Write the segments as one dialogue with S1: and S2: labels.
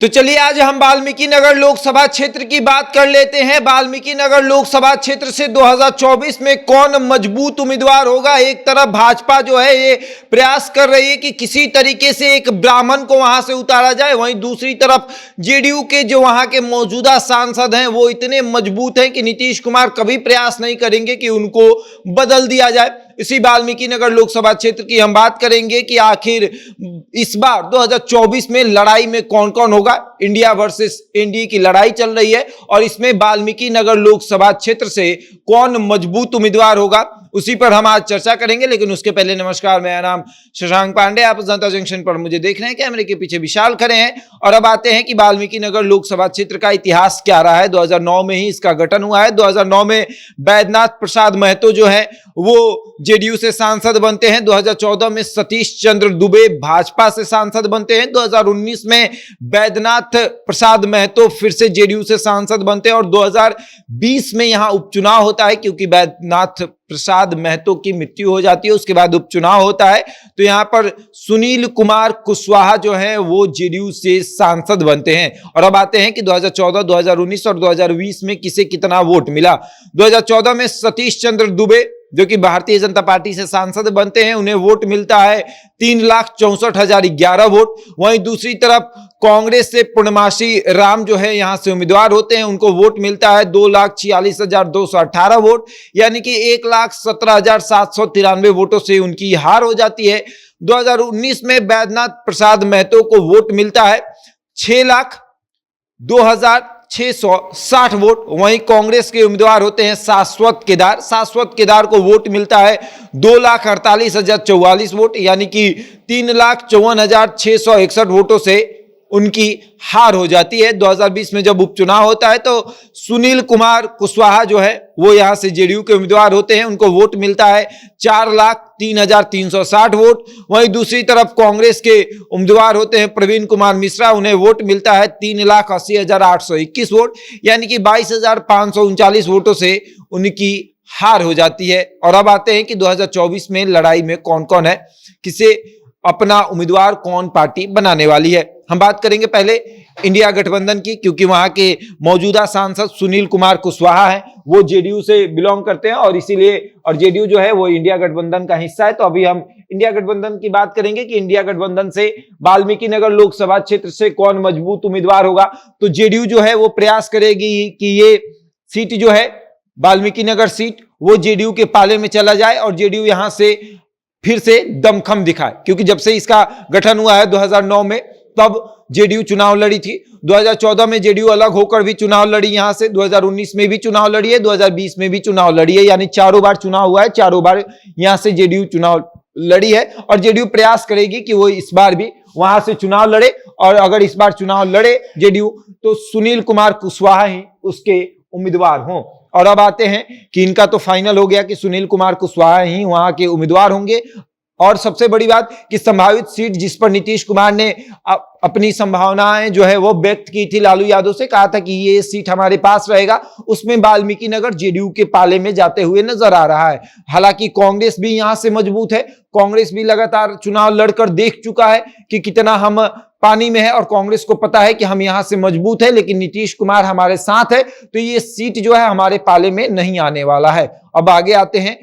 S1: तो चलिए आज हम वाल्मीकि नगर लोकसभा क्षेत्र की बात कर लेते हैं। वाल्मीकि नगर लोकसभा क्षेत्र से 2024 में कौन मजबूत उम्मीदवार होगा। एक तरफ भाजपा जो है ये प्रयास कर रही है कि किसी तरीके से एक ब्राह्मण को वहां से उतारा जाए, वहीं दूसरी तरफ जेडीयू के जो वहां के मौजूदा सांसद हैं वो इतने मजबूत हैं कि नीतीश कुमार कभी प्रयास नहीं करेंगे कि उनको बदल दिया जाए। इसी वाल्मीकि नगर लोकसभा क्षेत्र की हम बात करेंगे कि आखिर इस बार 2024 में लड़ाई में कौन कौन होगा। इंडिया वर्सेस एनडीए की लड़ाई चल रही है और इसमें वाल्मीकि नगर लोकसभा क्षेत्र से कौन मजबूत उम्मीदवार होगा उसी पर हम आज चर्चा करेंगे। लेकिन उसके पहले नमस्कार, मेरा नाम शशांक पांडे, आप जनता जंक्शन पर मुझे देख रहे हैं, कैमरे के पीछे विशाल खड़े हैं। और अब आते हैं कि वाल्मीकि नगर लोकसभा क्षेत्र का इतिहास क्या रहा है। 2009 में ही इसका गठन हुआ है। 2009 में बैद्यनाथ प्रसाद महतो जो है वो जेडीयू से सांसद बनते हैं। 2014 में सतीश चंद्र दुबे भाजपा से सांसद बनते हैं। 2019 में बैद्यनाथ प्रसाद महतो फिर से जेडीयू से सांसद बनते हैं और 2020 में यहां उपचुनाव होता है क्योंकि बैद्यनाथ प्रसाद महतो की मृत्यु हो जाती है, उसके बाद उपचुनाव होता है। तो यहां पर सुनील कुमार कुशवाहा जो है वो जेडीयू से सांसद बनते हैं। और अब आते हैं कि 2014, 2019 और 2020 में किसे कितना वोट मिला। 2014 में सतीश चंद्र दुबे जो कि भारतीय जनता पार्टी से सांसद बनते हैं, उन्हें वोट मिलता है 3,64,011 वोट। वहीं दूसरी तरफ कांग्रेस से पूर्णमासी राम जो है यहां से उम्मीदवार होते हैं, उनको वोट मिलता है 2,46,218 वोट, यानी कि 1,17,793 वोटों से उनकी हार हो जाती है। 2019 में बैद्यनाथ प्रसाद महतो को वोट मिलता है 6,02,660 वोट। वहीं कांग्रेस के उम्मीदवार होते हैं शाश्वत केदार को वोट मिलता है 2,48,044 वोट, यानी कि 3,54,661 वोटों से उनकी हार हो जाती है। 2020 में जब उपचुनाव होता है तो सुनील कुमार कुशवाहा जो है वो यहां से जेडीयू के उम्मीदवार होते हैं, उनको वोट मिलता है 4,03,360 वोट। वहीं दूसरी तरफ कांग्रेस के उम्मीदवार होते हैं प्रवीण कुमार मिश्रा, उन्हें वोट मिलता है 3,80,821 वोट, यानी कि 22,539 वोटों से उनकी हार हो जाती है। और अब आते हैं कि 2024 में लड़ाई में कौन कौन है, किसे अपना उम्मीदवार कौन पार्टी बनाने वाली है। हम बात करेंगे पहले इंडिया गठबंधन की, क्योंकि वहां के मौजूदा सांसद सुनील कुमार कुशवाहा हैं, वो जेडीयू से बिलोंग करते हैं और इसीलिए और जेडीयू जो है वो इंडिया गठबंधन का हिस्सा है। तो अभी हम इंडिया गठबंधन की बात करेंगे कि इंडिया गठबंधन से वाल्मीकि नगर लोकसभा क्षेत्र से कौन मजबूत उम्मीदवार होगा। तो जेडीयू जो है वो प्रयास करेगी कि ये सीट जो है वाल्मीकि नगर सीट वो जेडीयू के पाले में चला जाए और जेडीयू यहां से फिर से दमखम दिखाए, क्योंकि जब से इसका गठन हुआ है 2009 में तब जेडीयू चुनाव लड़ी थी। 2014 में जेडीयू अलग होकर भी चुनाव लड़ी यहां से, 2019 में भी चुनाव लड़ी है, 2020 में भी चुनाव लड़ी है, यानी चारों बार चुनाव हुआ है, चारों बार यहां से जेडीयू चुनाव लड़ी है। और जेडीयू प्रयास करेगी कि वो इस बार भी वहां से चुनाव लड़े और अगर इस बार चुनाव लड़े जेडीयू तो सुनील कुमार कुशवाहा ही उसके उम्मीदवार हों। और अब आते हैं कि इनका तो फाइनल हो गया कि सुनील कुमार कुशवाहा ही वहां के उम्मीदवार होंगे। और सबसे बड़ी बात कि संभावित सीट जिस पर नीतीश कुमार ने अपनी संभावनाएं जो है वो व्यक्त की थी, लालू यादव से कहा था कि ये सीट हमारे पास रहेगा, उसमें वाल्मीकि नगर जेडीयू के पाले में जाते हुए नजर आ रहा है। हालांकि कांग्रेस भी यहां से मजबूत है, कांग्रेस भी लगातार चुनाव लड़कर देख चुका है कि कितना हम पानी में है और कांग्रेस को पता है कि हम यहां से मजबूत है, लेकिन नीतीश कुमार हमारे साथ है तो ये सीट जो है हमारे पाले में नहीं आने वाला है। अब आगे आते हैं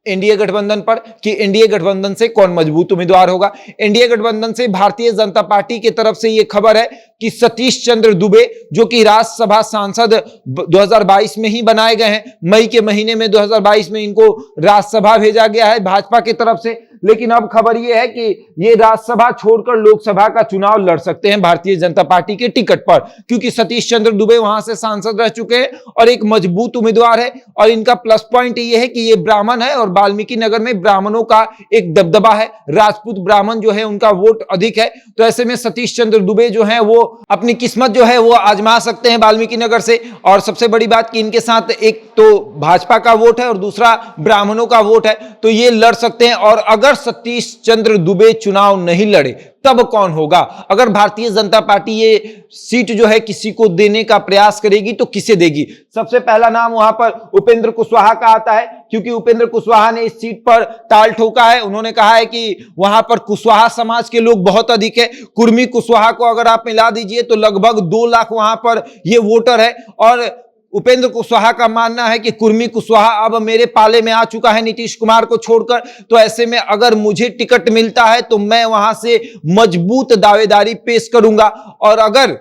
S1: एनडीए गठबंधन पर कि एनडीए गठबंधन से कौन मजबूत उम्मीदवार होगा। एनडीए गठबंधन से भारतीय जनता पार्टी की तरफ से यह खबर है कि सतीश चंद्र दुबे जो कि राज्यसभा सांसद 2022 में ही बनाए गए हैं, मई के महीने में 2022 में इनको राज्यसभा भेजा गया है भाजपा की तरफ से, लेकिन अब खबर यह है कि ये राज्यसभा छोड़कर लोकसभा का चुनाव लड़ सकते हैं भारतीय जनता पार्टी के टिकट पर, क्योंकि सतीश चंद्र दुबे वहां से सांसद रह चुके हैं और एक मजबूत उम्मीदवार है। और इनका प्लस पॉइंट ये है कि ये ब्राह्मण है और वाल्मीकि नगर में ब्राह्मणों का एक दबदबा है, राजपूत ब्राह्मण जो है उनका वोट अधिक है। तो ऐसे में सतीश चंद्र दुबे जो है वो अपनी किस्मत जो है वो आजमा सकते हैं वाल्मीकि नगर से। और सबसे बड़ी बात कि इनके साथ एक तो भाजपा का वोट है और दूसरा ब्राह्मणों का वोट है, तो ये लड़ सकते हैं। और अगर सतीश चंद्र दुबे चुनाव नहीं लड़े तब कौन होगा। अगर भारतीय जनता पार्टी ये सीट जो है किसी को देने का प्रयास करेगी तो किसे देगी। सबसे पहला नाम वहां पर उपेंद्र कुशवाहा का आता है क्योंकि उपेंद्र कुशवाहा ने इस सीट पर ताल ठोका है। उन्होंने कहा है कि वहां पर कुशवाहा समाज के लोग बहुत अधिक है। कुर्मी कुशवाहा को अगर आप मिला दीजिए तो लगभग 2 लाख वहां पर ये वोटर है। और उपेंद्र कुशवाहा का मानना है कि कुर्मी कुशवाहा अब मेरे पाले में आ चुका है नीतीश कुमार को छोड़कर, तो ऐसे में अगर मुझे टिकट मिलता है तो मैं वहां से मजबूत दावेदारी पेश करूंगा। और अगर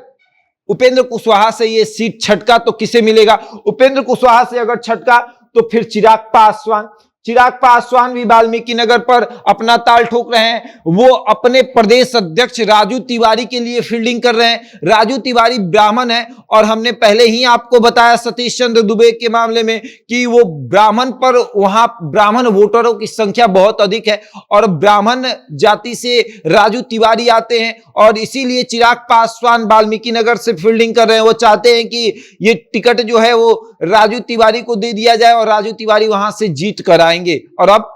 S1: उपेंद्र कुशवाहा से ये सीट छटका तो किसे मिलेगा? उपेंद्र कुशवाहा से अगर छटका तो फिर चिराग पासवान भी वाल्मीकि नगर पर अपना ताल ठोक रहे हैं। वो अपने प्रदेश अध्यक्ष राजू तिवारी के लिए फील्डिंग कर रहे हैं। राजू तिवारी ब्राह्मण है और हमने पहले ही आपको बताया सतीश चंद्र दुबे के मामले में कि वो ब्राह्मण पर वहां ब्राह्मण वोटरों की संख्या बहुत अधिक है और ब्राह्मण जाति से राजू तिवारी आते हैं और इसीलिए चिराग पासवान वाल्मीकि नगर से फील्डिंग कर रहे हैं। वो चाहते हैं कि ये टिकट जो है वो राजू तिवारी को दे दिया जाए और राजू तिवारी वहां से जीत कर आएंगे। और अब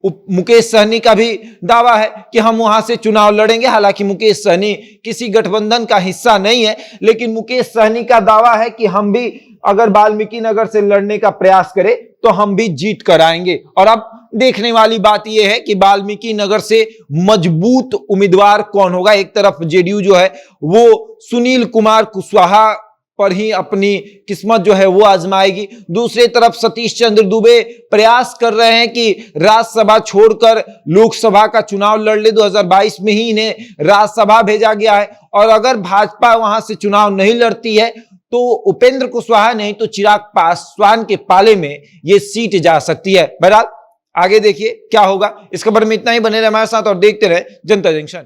S1: मुकेश सहनी का भी दावा है कि हम वहां से चुनाव लड़ेंगे। हालांकि मुकेश सहनी किसी गठबंधन का हिस्सा नहीं है, लेकिन मुकेश सहनी का दावा है कि हम भी अगर वाल्मीकि नगर से लड़ने का प्रयास करें तो हम भी जीत कर आएंगे। और अब देखने वाली बात यह है कि वाल्मीकि नगर से मजबूत उम्मीदवार कौन होगा। एक तरफ जेडीयू जो है वो सुनील कुमार कुशवाहा पर ही अपनी किस्मत जो है वो आजमाएगी, दूसरी तरफ सतीश चंद्र दुबे प्रयास कर रहे हैं कि राज्यसभा छोड़कर लोकसभा का चुनाव लड़ ले। 2022 में ही इन्हें राज्यसभा भेजा गया है और अगर भाजपा वहां से चुनाव नहीं लड़ती है तो उपेंद्र कुशवाहा नहीं तो चिराग पासवान के पाले में ये सीट जा सकती है। बहरहाल आगे देखिए क्या होगा। इस खबर में इतना ही, बने रहे हमारे साथ और देखते रहे जनता जंक्शन।